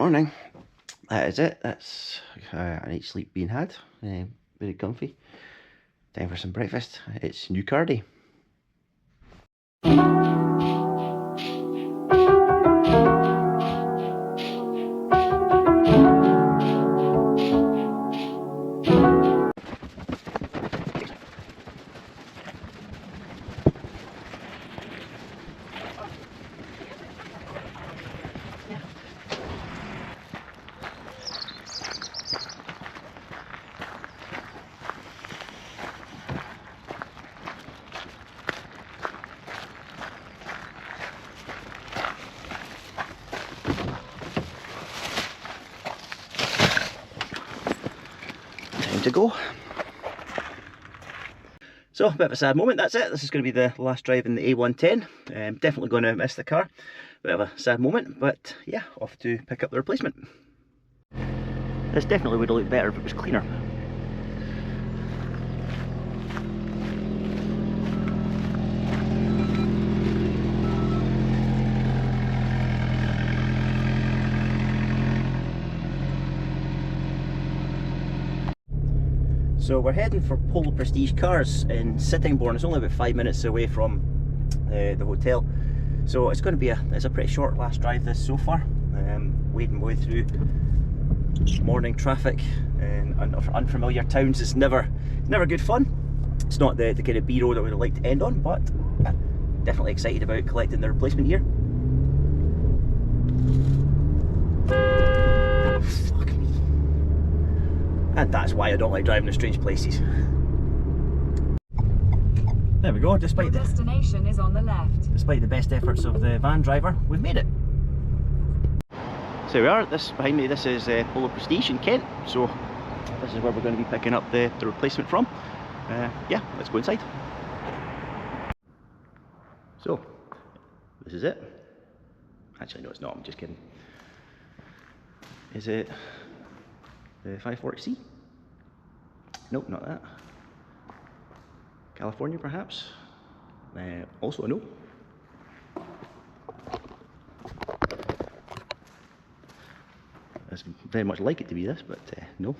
Morning. That is it. That's a night's sleep being had. Very comfy. Time for some breakfast. It's new car day. To go. So, a bit of a sad moment, that's it. This is going to be the last drive in the A110. Definitely going to miss the car. Bit of a sad moment, but yeah, off to pick up the replacement. This definitely would have looked better if it was cleaner. So we're heading for Polo Prestige Cars in Sittingbourne. It's only about 5 minutes away from the hotel. So it's going to be it's a pretty short last drive this so far. Wading my way through morning traffic and unfamiliar towns is never good fun. It's not the kind of B-road I would have liked to end on, but definitely excited about collecting the replacement here. Fuck me. And that's why I don't like driving in strange places. There we go, despite the destination is on the left. Despite the best efforts of the van driver, we've made it. So we are, this behind me, this is Polo Prestige in Kent, so this is where we're going to be picking up the replacement from. Yeah, let's go inside. So, this is it. Actually no, it's not, I'm just kidding. Is it the 540C? Nope, not that. California, perhaps? Also a no. It's very much like it to be this, but no.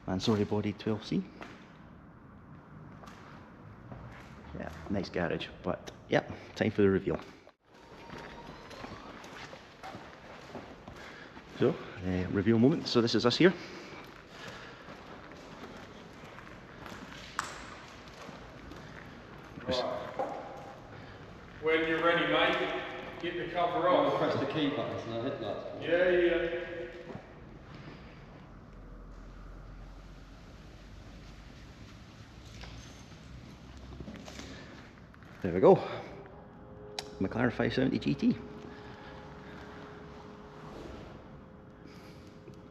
Mansory body 12C. Yeah, nice garage, but yeah, time for the reveal. So, reveal moment. So this is us here. Right. When you're ready, mate, get the cover off. Press the key button and I'll hit that. Yeah. There we go. McLaren 570 GT.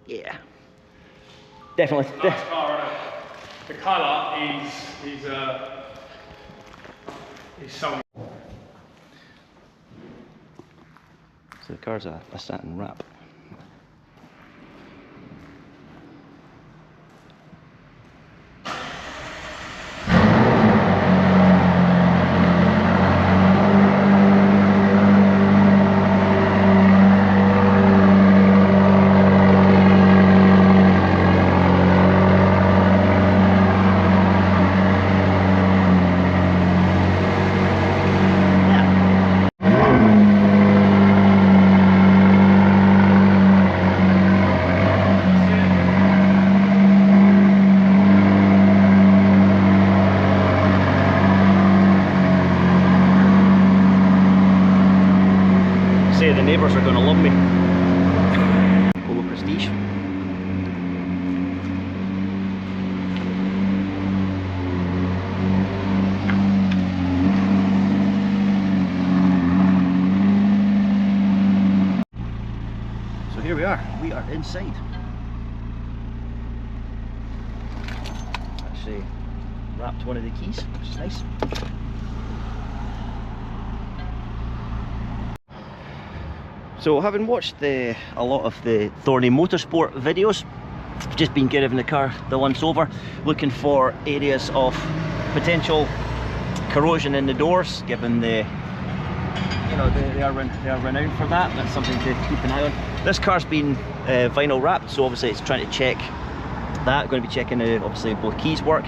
Yeah. Definitely. Nice car, isn't it? The colour is so. So the car's a satin wrap. The neighbours are going to love me. Polo Prestige. So here we are inside. Actually wrapped one of the keys, which is nice. So having watched a lot of the Thorny Motorsport videos, I've just been giving the car the once over, looking for areas of potential corrosion in the doors, given the you know, they are renowned for that. That's something to keep an eye on. This car's been vinyl wrapped, so obviously it's trying to check that. Going to be checking obviously both keys work,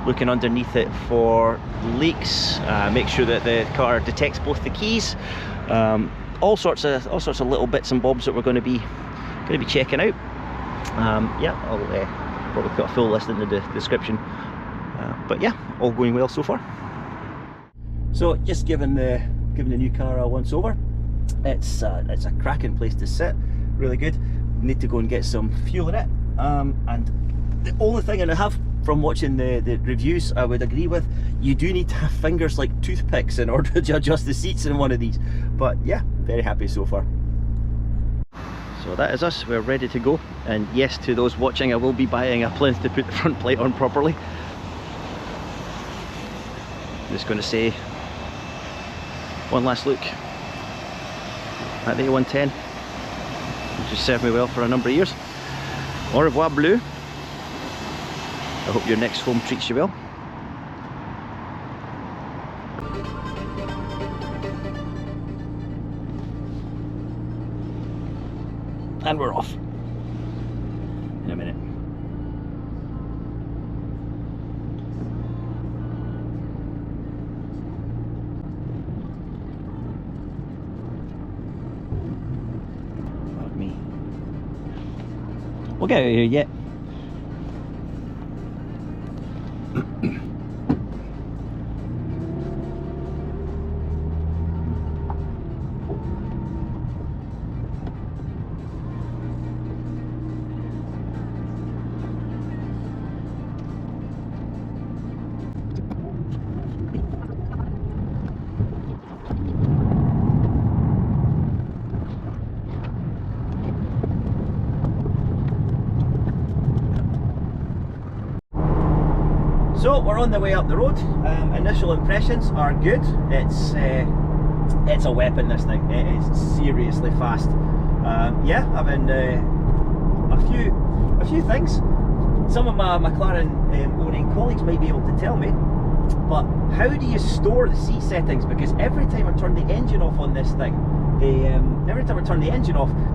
looking underneath it for leaks, make sure that the car detects both the keys. All sorts of little bits and bobs that we're going to be checking out. Yeah, I'll probably put a full list in the description. But yeah, all going well so far. So just giving the new car a once over. It's a cracking place to sit, really good. Need to go and get some fuel in it. And the only thing, and I have from watching the reviews, I would agree with, you do need to have fingers like toothpicks in order to adjust the seats in one of these. But yeah, very happy so far. So that is us, we're ready to go. And yes, to those watching, I will be buying a plinth to put the front plate on properly. I'm just going to say one last look at the A110, which has served me well for a number of years. Au revoir, Blue. I hope your next home treats you well. And we're off in a minute. Pardon me. We'll get out of here yet. So we're on the way up the road. Initial impressions are good. It's a weapon, this thing. It is seriously fast. Yeah, having a few things. Some of my McLaren owning colleagues might be able to tell me, but how do you store the seat settings? Because every time I turn the engine off on this thing, the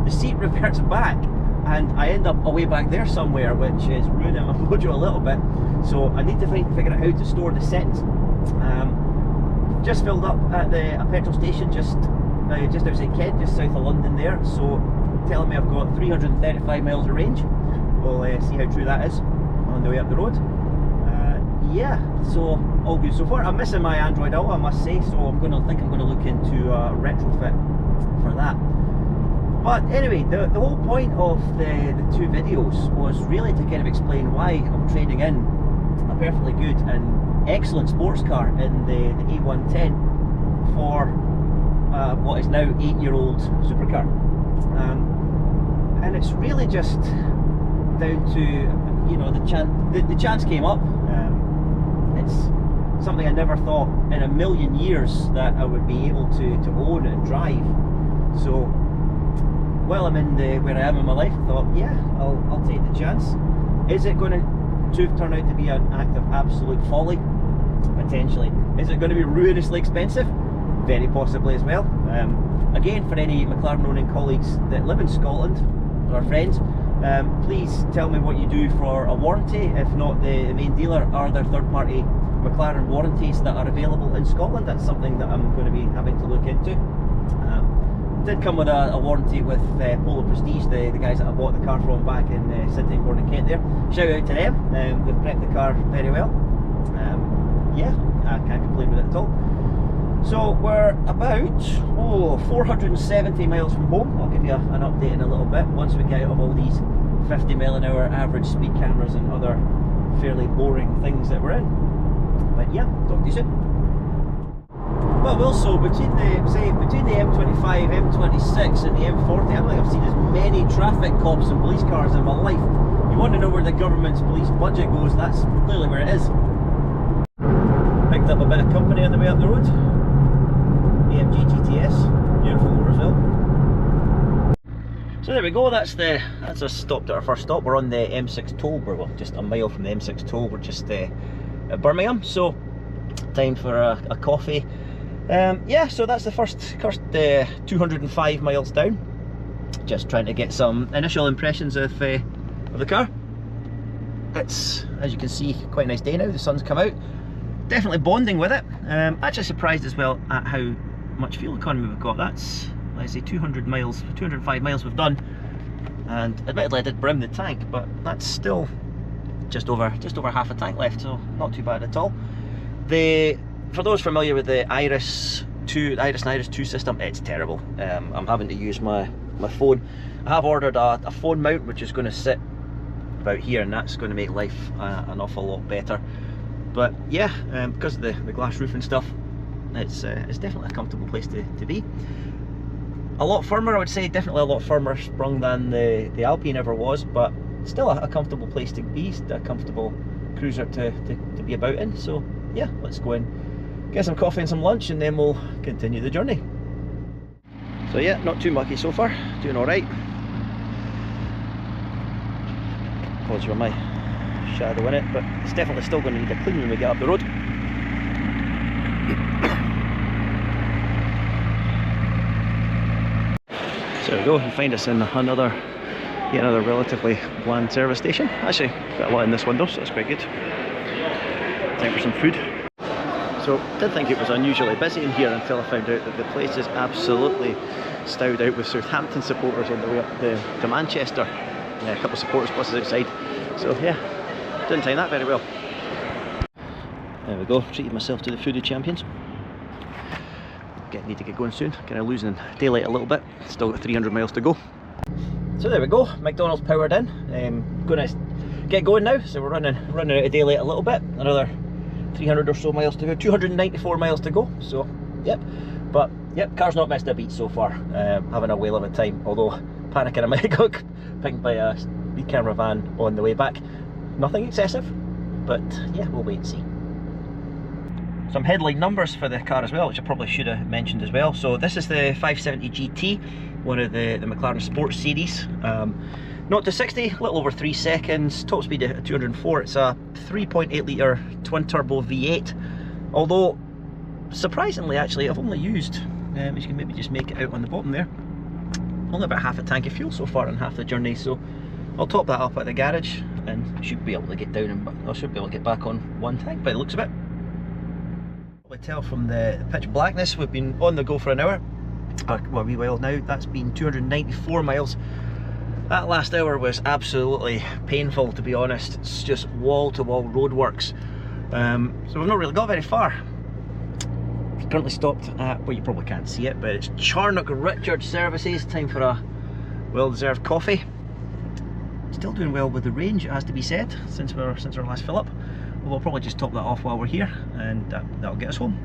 seat reverts back, and I end up away back there somewhere, which is ruining my mojo a little bit. So I need to figure out how to store the settings. Just filled up at a petrol station just outside Kent, just south of London there. So telling me I've got 335 miles of range. We'll see how true that is on the way up the road. Yeah, so all good so far. I'm missing my Android Auto, I must say, so I'm going to look into a retrofit for that. But anyway, the whole point of the two videos was really to kind of explain why I'm trading in a perfectly good and excellent sports car in the A110 for what is now 8-year-old supercar. And it's really just down to, you know, the chance came up. It's something I never thought in a million years that I would be able to own and drive. So while I'm in where I am in my life, I thought, yeah, I'll take the chance. Is it going to turn out to be an act of absolute folly? Potentially. Is it going to be ruinously expensive? Very possibly as well. Again, for any McLaren owning colleagues that live in Scotland, or friends, please tell me what you do for a warranty. If not the main dealer, are there third-party McLaren warranties that are available in Scotland? That's something that I'm going to be having to look into. Did come with a warranty with Polo Prestige, the guys that I bought the car from back in Sittingbourne in Kent there. Shout out to them, they've prepped the car very well. Yeah, I can't complain with it at all. So we're about 470 miles from home. I'll give you an update in a little bit once we get out of all these 50 mile an hour average speed cameras and other fairly boring things that we're in. But yeah, talk to you soon. Well, also between the M25, M26 and the M40, I don't think I've seen as many traffic cops and police cars in my life. If you want to know where the government's police budget goes, that's clearly where it is. Picked up a bit of company on the way up the road. AMG GTS, beautiful motor as well. So there we go, that's us stopped at our first stop. We're on the M6 toll, well, just a mile from the M6 toll. We're just at Birmingham, so time for a coffee Yeah, so that's the first 205 miles down. Just trying to get some initial impressions of the car. It's, as you can see, quite a nice day now. The sun's come out. Definitely bonding with it. Actually surprised as well at how much fuel economy we've got. That's, let's say, 205 miles we've done. And admittedly I did brim the tank, but that's still just over half a tank left, so not too bad at all. For those familiar with the Iris and Iris 2 system, it's terrible. I'm having to use my phone. I have ordered a phone mount which is going to sit about here, and that's going to make life an awful lot better. But yeah, because of the glass roof and stuff, it's definitely a comfortable place to be. A lot firmer, I would say, definitely a lot firmer sprung than the Alpine ever was, but still a comfortable place to be, a comfortable cruiser to be about in. So yeah, let's go in, get some coffee and some lunch, and then we'll continue the journey. So yeah, not too mucky so far, doing alright. Apologies for my shadow in it, but it's definitely still going to need a clean when we get up the road. So there we go, you find us in yet another relatively bland service station. Actually, got a lot in this window, so that's quite good. Time for some food. So, did think it was unusually busy in here until I found out that the place is absolutely stowed out with Southampton supporters on the way up to Manchester. Yeah, a couple of supporters buses outside. So yeah, didn't time that very well. There we go, treated myself to the foodie champions. Need to get going soon, kind of losing daylight a little bit, still got 300 miles to go. So there we go, McDonald's powered in. Going to get going now, so we're running out of daylight a little bit, another 300 or so miles to go, 294 miles to go, so yep. But yep, car's not missed a beat so far, having a whale of a time, although panicking I might have got picked by a speed camera van on the way back. Nothing excessive, but yeah, we'll wait and see. Some headline numbers for the car as well, which I probably should have mentioned as well. So this is the 570 GT, one of the McLaren Sports Series. 0 to 60, a little over 3 seconds, top speed at 204. It's a 3.8 litre twin turbo V8. Although, surprisingly actually, I've only used, as you can maybe just make it out on the bottom there, only about half a tank of fuel so far on half the journey. So I'll top that up at the garage and should be able to get down, and I should be able to get back on one tank by the looks of it. We tell from the pitch blackness we've been on the go for an hour, well, a wee while now. That's been 294 miles. That last hour was absolutely painful, to be honest. It's just wall-to-wall roadworks, so we've not really got very far. Currently stopped at, well, you probably can't see it, but it's Charnock Richard Services. Time for a well-deserved coffee. Still doing well with the range, it has to be said, since our last fill up. We'll probably just top that off while we're here, and that'll get us home.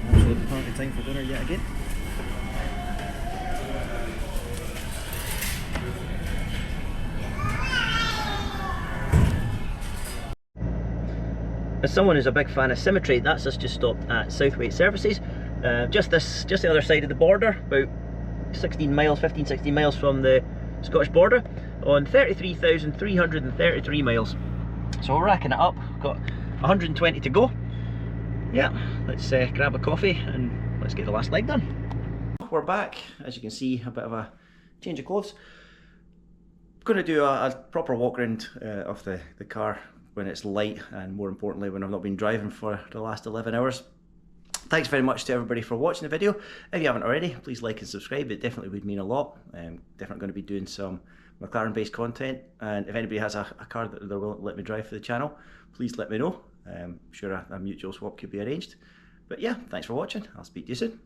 Absolute party time for dinner yet again. As someone who's a big fan of symmetry, that's us just stopped at Southwaite Services, just the other side of the border, about 15-16 miles from the Scottish border, on 33,333 miles. So we're racking it up, got 120 to go. Yeah, let's grab a coffee and let's get the last leg done. We're back, as you can see, a bit of a change of clothes. I'm going to do a proper walk around of the car when it's light, and more importantly when I've not been driving for the last 11 hours. Thanks very much to everybody for watching the video. If you haven't already, please like and subscribe, it definitely would mean a lot. Definitely going to be doing some McLaren based content, and if anybody has a car that they're willing to let me drive for the channel, please let me know. I'm sure a mutual swap could be arranged. But yeah, thanks for watching, I'll speak to you soon.